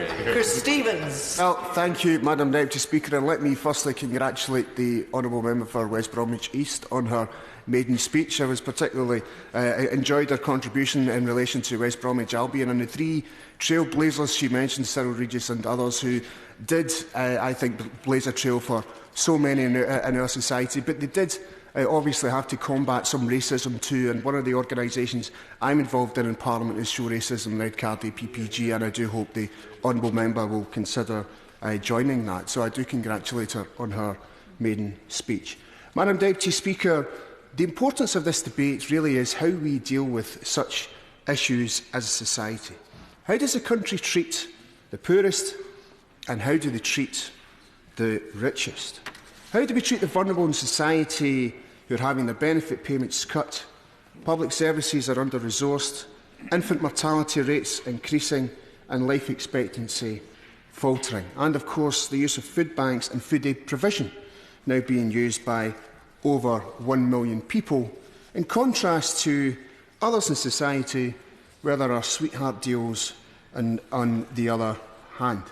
Chris Stevens. Well, thank you, Madam Deputy Speaker, and let me firstly congratulate the Honourable Member for West Bromwich East on her maiden speech. I was particularly enjoyed her contribution in relation to West Bromwich Albion and the three trailblazers she mentioned, Cyril Regis and others, who did, I think, blaze a trail for so many in our society, but they did obviously have to combat some racism too, and one of the organisations I'm involved in Parliament is Show Racism Red Card PPG, and I do hope the Honourable Member will consider joining that. So I do congratulate her on her maiden speech. Madam Deputy Speaker, the importance of this debate really is how we deal with such issues as a society. How does a country treat the poorest, and how do they treat the richest? How do we treat the vulnerable in society who are having their benefit payments cut, public services are under-resourced, infant mortality rates increasing and life expectancy faltering, and of course the use of food banks and food aid provision now being used by over 1 million people, in contrast to others in society where there are sweetheart deals on the other hand.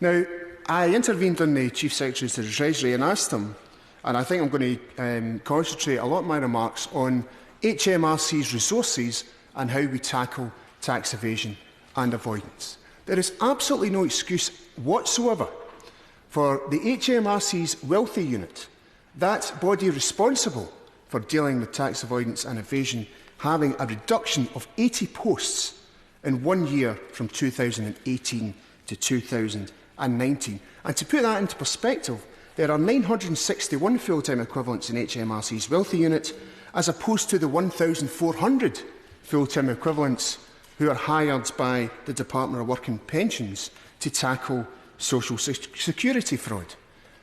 Now, I intervened on the Chief Secretary to the Treasury and asked him, and I think I'm going to concentrate a lot of my remarks on HMRC's resources and how we tackle tax evasion and avoidance. There is absolutely no excuse whatsoever for the HMRC's Wealthy Unit, that body responsible for dealing with tax avoidance and evasion, having a reduction of 80 posts in 1 year from 2018 to 2019. And to put that into perspective, there are 961 full-time equivalents in HMRC's Wealthy Unit, as opposed to the 1,400 full-time equivalents who are hired by the Department of Work and Pensions to tackle social security fraud.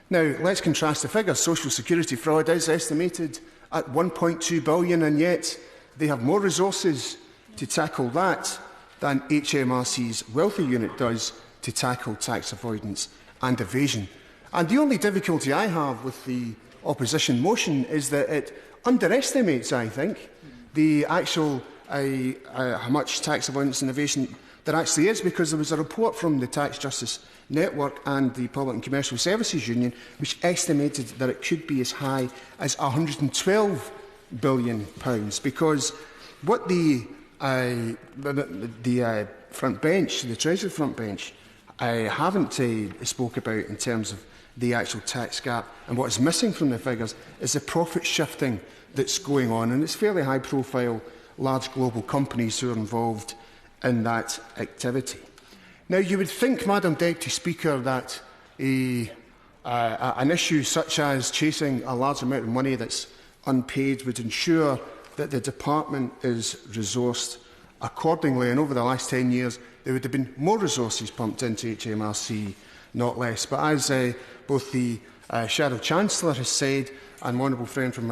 Now, let's contrast the figures. Social security fraud is estimated at £1.2 billion, and yet they have more resources to tackle that than HMRC's Wealthy Unit does to tackle tax avoidance and evasion. And the only difficulty I have with the opposition motion is that it underestimates, I think, the actual how much tax avoidance and evasion there actually is, because there was a report from the Tax Justice Network and the Public and Commercial Services Union which estimated that it could be as high as £112 billion, because what the front bench, the Treasury front bench, haven't spoke about in terms of the actual tax gap, and what is missing from the figures is the profit shifting that's going on, and it's fairly high profile large global companies who are involved in that activity. Now, you would think, Madam Deputy Speaker, that an issue such as chasing a large amount of money that's unpaid would ensure that the department is resourced accordingly, and over the last 10 years there would have been more resources pumped into HMRC, not less. But as both the Shadow Chancellor has said and my honourable friend from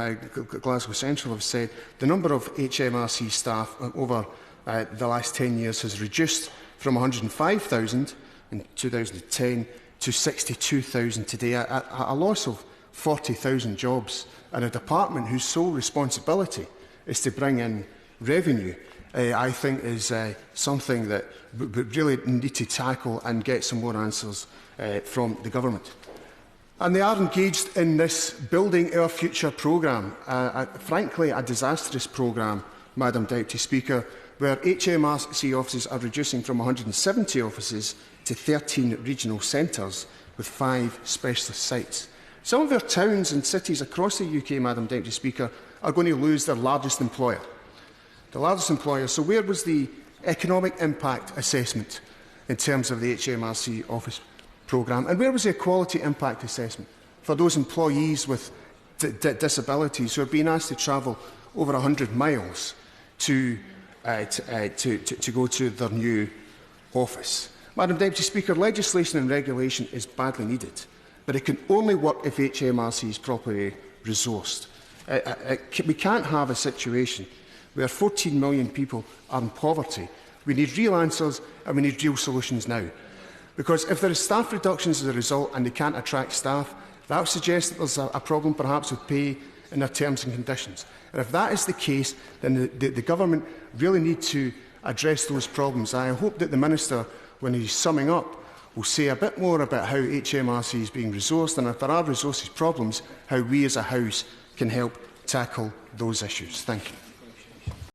Glasgow Central have said, the number of HMRC staff over the last 10 years has reduced from 105,000 in 2010 to 62,000 today, a loss of 40,000 jobs in a department whose sole responsibility is to bring in revenue. I think is something that we really need to tackle and get some more answers from the government. And they are engaged in this Building Our Future programme, frankly a disastrous programme, Madam Deputy Speaker, where HMRC offices are reducing from 170 offices to 13 regional centres with 5 specialist sites. Some of our towns and cities across the UK, Madam Deputy Speaker, are going to lose their largest employer. The largest employer. So where was the economic impact assessment in terms of the HMRC office programme? And where was the equality impact assessment for those employees with disabilities who are being asked to travel over 100 miles to go to their new office? Madam Deputy Speaker, legislation and regulation is badly needed, but it can only work if HMRC is properly resourced. We can't have a situation where 14 million people are in poverty. We need real answers and we need real solutions now. Because if there is staff reductions as a result and they can't attract staff, that would suggest that there's a problem perhaps with pay and their terms and conditions. And if that is the case, then the government really need to address those problems. I hope that the Minister when he's summing up, will say a bit more about how HMRC is being resourced, and if there are resources problems, how we as a House can help tackle those issues. Thank you.